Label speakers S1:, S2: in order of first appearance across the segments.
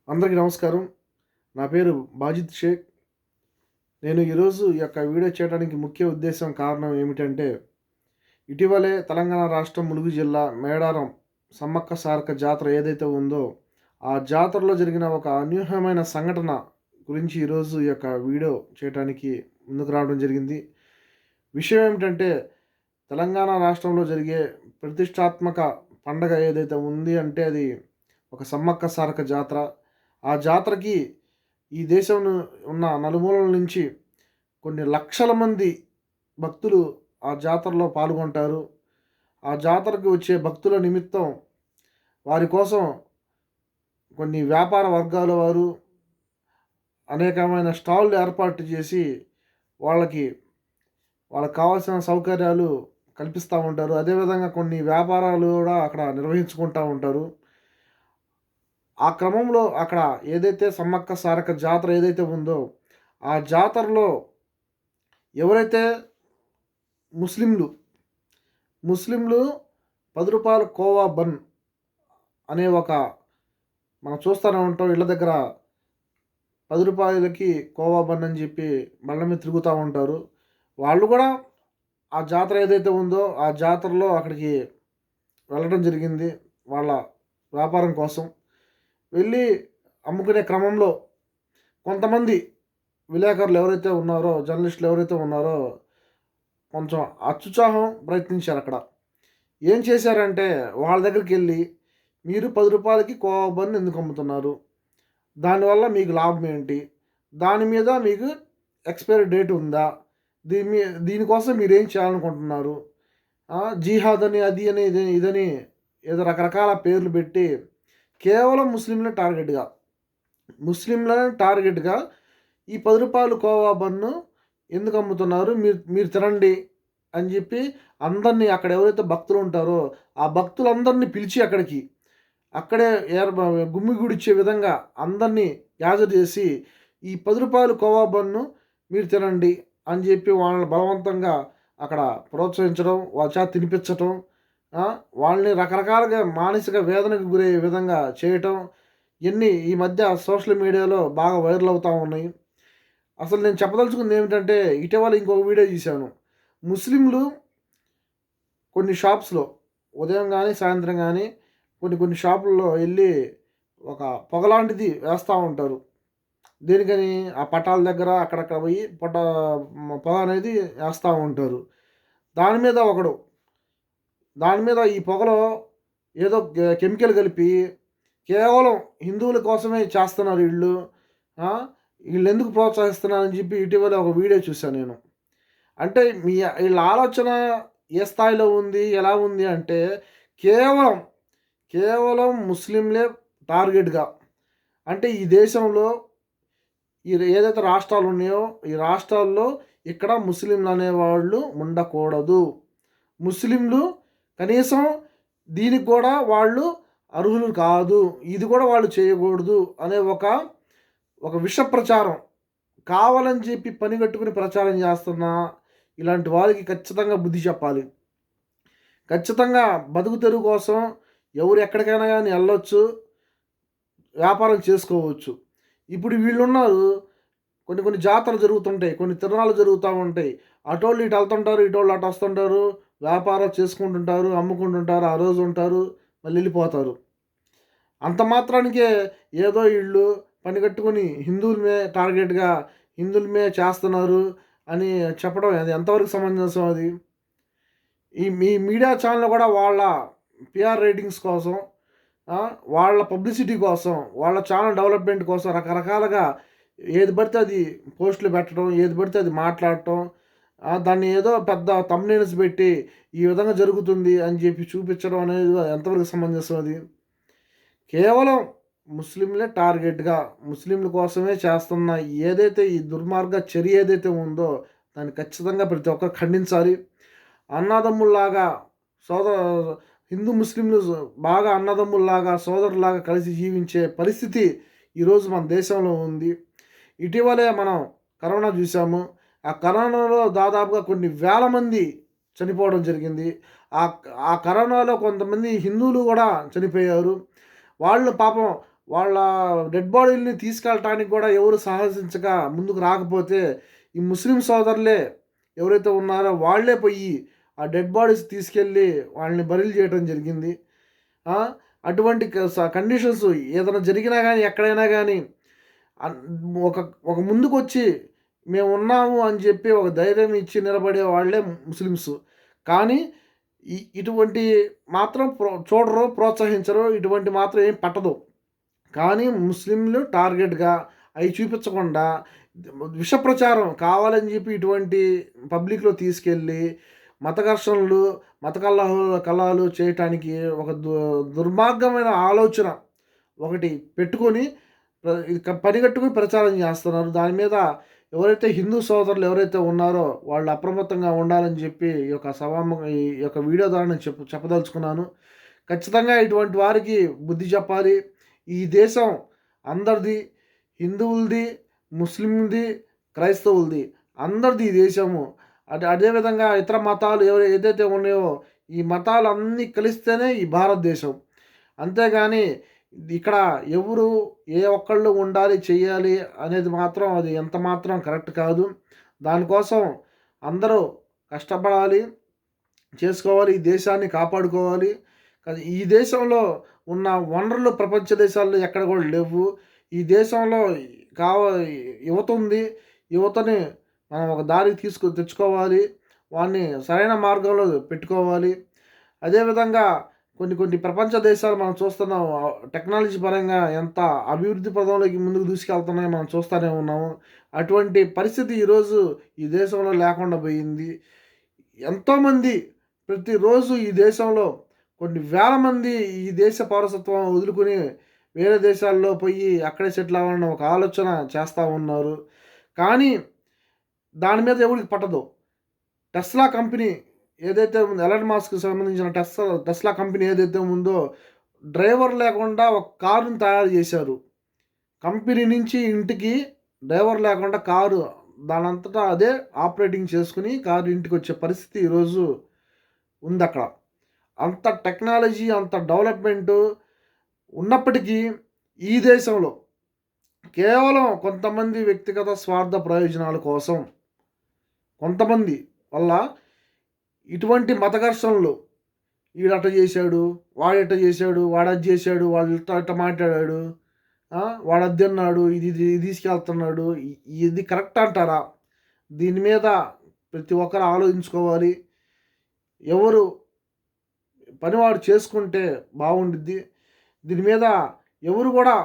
S1: అందరికీ నమస్కారం. నా పేరు బాజిద్ షేక్. నేను ఈరోజు ఈ యొక్క వీడియో చేయడానికి ముఖ్య ఉద్దేశం, కారణం ఏమిటంటే, ఇటీవలే తెలంగాణ రాష్ట్రం ములుగు జిల్లా మేడారం సమ్మక్క సారక్క జాతర ఏదైతే ఉందో, ఆ జాతరలో జరిగిన ఒక అనూహ్యమైన సంఘటన గురించి ఈరోజు ఈ యొక్క వీడియో చేయటానికి ముందుకు రావడం జరిగింది. విషయం ఏమిటంటే, తెలంగాణ రాష్ట్రంలో జరిగే ప్రతిష్టాత్మక పండగ ఏదైతే ఉంది అంటే, అది ఒక సమ్మక్క సారక్క జాతర. ఆ జాతరకి ఈ దేశంలో ఉన్న నలుమూలల నుంచి కొన్ని లక్షల మంది భక్తులు ఆ జాతరలో పాల్గొంటారు. ఆ జాతరకు వచ్చే భక్తుల నిమిత్తం వారి కోసం కొన్ని వ్యాపార వర్గాల వారు అనేకమైన స్టాల్‌లు ఏర్పాటు చేసి వాళ్ళకి వాళ్ళకి కావాల్సిన సౌకర్యాలు కల్పిస్తా ఉంటారు. అదేవిధంగా కొన్ని వ్యాపారాలు గూడా అక్కడ నిర్వహించుకుంటా ఉంటారు. ఆ క్రమంలో అక్కడ ఏదైతే సమ్మక్క సారక్క జాతర ఏదైతే ఉందో, ఆ జాతరలో ఎవరైతే ముస్లింలు, ముస్లింలు రూ. 10 కోవా బన్ అనే ఒక, మనం చూస్తూనే ఉంటాం ఇళ్ళ దగ్గర రూ. 10కి కోవా బన్ అని చెప్పి బండ్ల మీద తిరుగుతూ ఉంటారు. వాళ్ళు కూడా ఆ జాతర ఏదైతే ఉందో, ఆ జాతరలో అక్కడికి వెళ్ళడం జరిగింది వాళ్ళ వ్యాపారం కోసం. వెళ్ళి అమ్ముకునే క్రమంలో కొంతమంది విలేకరులు ఎవరైతే ఉన్నారో, జర్నలిస్టులు ఎవరైతే ఉన్నారో, కొంచెం అత్యుత్సాహం ప్రయత్నించారక్కడ. ఏం చేశారంటే, వాళ్ళ దగ్గరికెళ్ళి, "మీరు రూ. 10కి కోవా బన్ ఎందుకు అమ్ముతున్నారు? దానివల్ల మీకు లాభం ఏంటి? దాని మీద మీకు ఎక్స్‌పైరీ డేట్ ఉందా? దీని మీ దీనికోసం మీరేం చేయాలనుకుంటున్నారు?" జిహాద్ అని, అది అని, ఇదని ఏదో రకరకాల పేర్లు పెట్టి కేవలం ముస్లింలను టార్గెట్‌గా ఈ రూ. 10 కోవా బన్ను ఎందుకు అమ్ముతున్నారు? మీరు మీరు తినండి అని చెప్పి అందరిని, అక్కడ ఎవరైతే భక్తులు ఉంటారో, ఆ భక్తులందరిని పిలిచి అక్కడే గుమిగూడిచ్చే విధంగా అందరినీ గ్యాదర్ చేసి, ఈ రూ. 10 కోవా బన్ను మీరు తినండి అని చెప్పి వాళ్ళని బలవంతంగా అక్కడ ప్రోత్సహించడం, వాళ్ళ చేత తినిపించటం, వాళ్ళని రకరకాలుగా మానసిక వేదనకు గురయ్యే విధంగా చేయటం, ఇయన్నీ ఈ మధ్య సోషల్ మీడియాలో బాగా వైరల్ అవుతా ఉన్నాయి. అసలు నేను చెప్పదలుచుకుంది ఏమిటంటే, ఇటీవల ఇంకొక వీడియో చూశాను. ముస్లింలు కొన్ని షాప్స్‌లో ఉదయం గానీ, సాయంత్రం గానీ కొన్ని కొన్ని షాపుల్లో ఎళ్లి ఒక పొగలాంటిది వేస్తా ఉంటారు. దేనికని? ఆ పటాల దగ్గర అక్కడక్కడ పోయి పొగ అనేది ఏస్తా ఉంటారు. దాని మీద ఒకడు దాని మీద ఈ పొగలో ఏదో కెమికల్ కలిపి, కేవలం హిందువుల కోసమే చేస్తున్నారు ఈళ్ళు. ఆ! ఈళ్ళెందుకు ప్రోత్సహిస్తున్నారని చెప్పి ఇటీవల ఒక వీడియో చూశాను నేను. అంటే ఈళ్ళ ఆలోచన ఏ స్థాయిలో ఉంది, ఎలా ఉంది అంటే, కేవలం, కేవలం ముస్లింలే టార్గెట్‌గా. అంటే ఈ దేశంలో ఏదైతే రాష్ట్రాలున్నాయో, ఈ రాష్ట్రాల్లో ఇక్కడ ముస్లింలనేవాళ్ళు ఉండకూడదు. ముస్లింలు కనీసం దీనికి కూడా వాళ్ళు అర్హులు కాదు. ఇది కూడా వాళ్ళు చేయకూడదు అనే ఒక విష ప్రచారం. కావాలని చెప్పి పనిగట్టుకుని ప్రచారం చేస్తున్న ఇలాంటి వారికి ఖచ్చితంగా బుద్ధి చెప్పాలి. ఖచ్చితంగా బతుకు తెరువు కోసం ఎవరు ఎక్కడికైనా గాని ఎళ్ళొచ్చు. వ్యాపారం చేసుకోవచ్చు. ఇప్పుడు వీళ్ళున్నారు, కొన్ని కొన్ని జాతరలు జరుగుతుంటాయి. కొన్ని తిరణాలు జరుగుతా ఉంటాయి. అటోళ్ళు ఇటు ఎళ్తుంటారు. ఇటోళ్ళు అటు వస్తుంటారు. వ్యాపారాలు చేసుకుంటుంటారు. అమ్ముకుంటుంటారు. ఆ రోజు ఉంటారు. మళ్ళీ ఎళ్ళిపోతారు. అంత మాత్రానికే ఏదో ఈళ్ళు పనిగట్టుకొని హిందువులమే చేస్తున్నారు అని చెప్పడం అది ఎంతవరకు సమంజసం అది? ఈ మీడియా ఛానెల్‌లు కూడా వాళ్ళ పీఆర్ రేటింగ్స్ కోసం, వాళ్ళ పబ్లిసిటీ కోసం, వాళ్ళ ఛానెల్ డెవలప్‌మెంట్ కోసం రకరకాలుగా ఏది పడితే అది పోస్టులు పెట్టడం, ఏది పడితే అది మాట్లాడటం, దాన్ని ఏదో పెద్ద థంబ్‌నెయిల్స్ పెట్టి ఈ విధంగా జరుగుతుంది అని చెప్పి చూపించడం అనేది ఎంతవరకు సమంజసం అది? కేవలం ముస్లింలే టార్గెట్‌గా, ముస్లింల కోసమే చేస్తున్న ఏదైతే ఈ దుర్మార్గ చర్య ఏదైతే ఉందో, దాన్ని ఖచ్చితంగా ప్రతి ఒక్కరు ఖండించాలి. అన్నదమ్ముల్లాగా సోదర హిందూ ముస్లింలు బాగా అన్నదమ్ముల్లాగా, సోదరుల్లాగా కలిసి జీవించే పరిస్థితి ఈరోజు మన దేశంలో ఉంది. ఇటీవలే మనం కరోనా చూసాము. ఆ కరోనాలో దాదాపుగా కొన్ని వేల మంది చనిపోవడం జరిగింది. ఆ ఆ కరోనాలో కొంతమంది హిందువులు గూడా చనిపోయారు. వాళ్ళు పాపం వాళ్ళ డెడ్ బాడీలని తీసుకెళ్ళటానికి కూడా ఎవరు సాహసించక ముందుకు రాకపోతే ఈ ముస్లిం సోదరులే ఎవరైతే ఉన్నారో వాళ్ళే పోయి ఆ డెడ్ బాడీస్ తీసుకెళ్ళి వాళ్ళని బరీలు చేయడం జరిగింది. ఆ! అటువంటి కండిషన్స్ ఏదైనా జరిగినా గానీ, ఎక్కడైనా గానీ అన్ ఒక ఒక ముందుకొచ్చి మేమున్నాము అని చెప్పి ఒక ధైర్యం ఇచ్చి నిలబడే వాళ్ళే ముస్లిమ్స్. కానీ ఇటువంటి మాత్రం చూడరు, ప్రోత్సహించరు. ఇటువంటి మాత్రం ఏం పట్టదు. కానీ ముస్లింలు టార్గెట్‌గా అయి చూపించకుండా విష ప్రచారం కావాలని చెప్పి ఇటువంటి పబ్లిక్‌లో తీసుకెళ్ళి మత ఘర్షణలు, మత కలహాలు చేయటానికి ఒక దుర్మార్గమైన ఆలోచన ఒకటి పెట్టుకొని ఇది పనిగట్టుకుని ప్రచారం చేస్తున్నారు. దాని మీద ఎవరైతే హిందూ సోదరులు ఎవరైతే ఉన్నారో వాళ్ళు అప్రమత్తంగా ఉండాలని చెప్పి ఈ యొక్క వీడియో ద్వారా నేను చెప్పదలుచుకున్నాను. ఖచ్చితంగా ఇటువంటి వారికి బుద్ధి చెప్పాలి. ఈ దేశం అందరిది, హిందువులది, ముస్లింది, క్రైస్తవులది అందరిది ఈ దేశము. అదేవిధంగా ఇతర మతాలు ఏదైతే ఉన్నాయో ఈ మతాలన్నీ కలిస్తేనే ఈ భారతదేశం. అంతేగాని ఇక్కడ ఎవరు ఏ ఒక్కళ్ళు ఉండాలి, చెయ్యాలి అనేది మాత్రం అది ఎంత మాత్రం కరెక్ట్ కాదు. దానికోసం అందరూ కష్టపడాలి, చేసుకోవాలి, ఈ దేశాన్ని కాపాడుకోవాలి. ఈ దేశంలో ఉన్న వనరులు ప్రపంచ దేశాల్లో ఎక్కడ కూడా లేవు. ఈ దేశంలో కావ యువత ఉంది. యువతని మనం ఒక దారికి తెచ్చుకోవాలి. వాడిని సరైన మార్గంలో పెట్టుకోవాలి. అదేవిధంగా కొన్ని ప్రపంచ దేశాలు మనం చూస్తున్నాం. టెక్నాలజీ పరంగా ఎంత అభివృద్ధి పదంలోకి ముందుకు దూసుకెళ్తున్నాయో మనం చూస్తూనే ఉన్నాము. అటువంటి పరిస్థితి ఈరోజు ఈ దేశంలో లేకుండా పోయింది. ఎంతోమంది ప్రతిరోజు ఈ దేశంలో కొన్ని వేల మంది ఈ దేశ పౌరసత్వం వదులుకొని వేరే దేశాల్లో పోయి అక్కడే సెటిల్ అవ్వాలని ఒక ఆలోచన చేస్తూ ఉన్నారు. కానీ దాని మీద ఎవరికి పట్టదు. టెస్లా కంపెనీ ఏదైతే ఉందో, ఎలాన్ మాస్క్‌కి సంబంధించిన టెస్లా కంపెనీ ఏదైతే ఉందో డ్రైవర్ లేకుండా ఒక కారుని తయారు చేశారు. కంపెనీ నుంచి ఇంటికి డ్రైవర్ లేకుండా కారు దానంతటా అదే ఆపరేటింగ్ చేసుకుని కారు ఇంటికి వచ్చే పరిస్థితి ఈరోజు ఉందక్కడ. అంత టెక్నాలజీ, అంత డెవలప్‌మెంటు ఉన్నప్పటికీ ఈ దేశంలో కేవలం కొంతమంది వ్యక్తిగత స్వార్థ ప్రయోజనాల కోసం కొంతమంది వల్ల ఇటువంటి మత ఘర్షణలు ఈడట చేశాడు, వాడెట చేశాడు, వాడది చేశాడు, వాడు ఇట్ట మాట్లాడాడు, వాడది అన్నాడు, ఇది తీసుకెళ్తున్నాడు. ఇది కరెక్ట్ అంటారా? దీని మీద ప్రతి ఒక్కరు ఆలోచించుకోవాలి. ఎవరు పనివాడు చేసుకుంటే బాగుండిద్ది. దీని మీద ఎవరు కూడా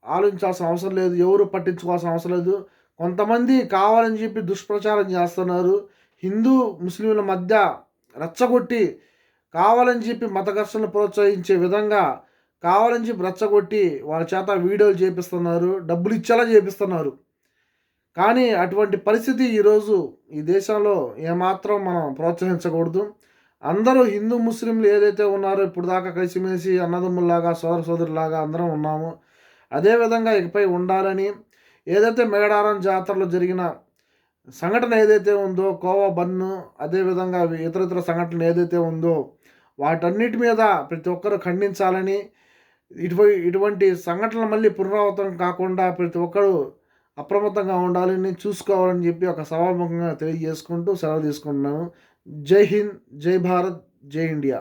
S1: ఆలోచించాల్సిన అవసరం లేదు. ఎవరు పట్టించుకోవాల్సిన అవసరం లేదు. కొంతమంది కావాలని చెప్పి దుష్ప్రచారం చేస్తున్నారు. హిందూ ముస్లింల మధ్య రెచ్చగొట్టి కావాలని చెప్పి మత ఘర్షణలు ప్రోత్సహించే విధంగా కావాలని చెప్పి రెచ్చగొట్టి వాళ్ళ చేత వీడియోలు చేపిస్తున్నారు, డబ్బులు ఇచ్చేలా చేపిస్తున్నారు. కానీ అటువంటి పరిస్థితి ఈరోజు ఈ దేశంలో ఏమాత్రం మనం ప్రోత్సహించకూడదు. అందరూ హిందూ ముస్లింలు ఏదైతే ఉన్నారో ఇప్పుడు దాకా కలిసిమెలిసి అన్నదమ్ముల్లాగా సోదరులాగా అందరం ఉన్నాము. అదేవిధంగా ఇకపై ఉండాలని ఏదైతే మేడారం జాతరలో జరిగిన సంఘటన ఏదైతే ఉందో కోవా బన్ను, అదేవిధంగా ఇతర సంఘటనలు ఏదైతే ఉందో వాటన్నిటి మీద ప్రతి ఒక్కరూ ఖండించాలని, ఇటువంటి సంఘటనలు మళ్ళీ పునరావృతం కాకుండా ప్రతి ఒక్కరూ అప్రమత్తంగా ఉండాలని చూసుకోవాలని చెప్పి ఒక సభాముఖంగా తెలియజేసుకుంటూ సెలవు తీసుకుంటున్నాను. జై హింద్, జై భారత్, జై ఇండియా.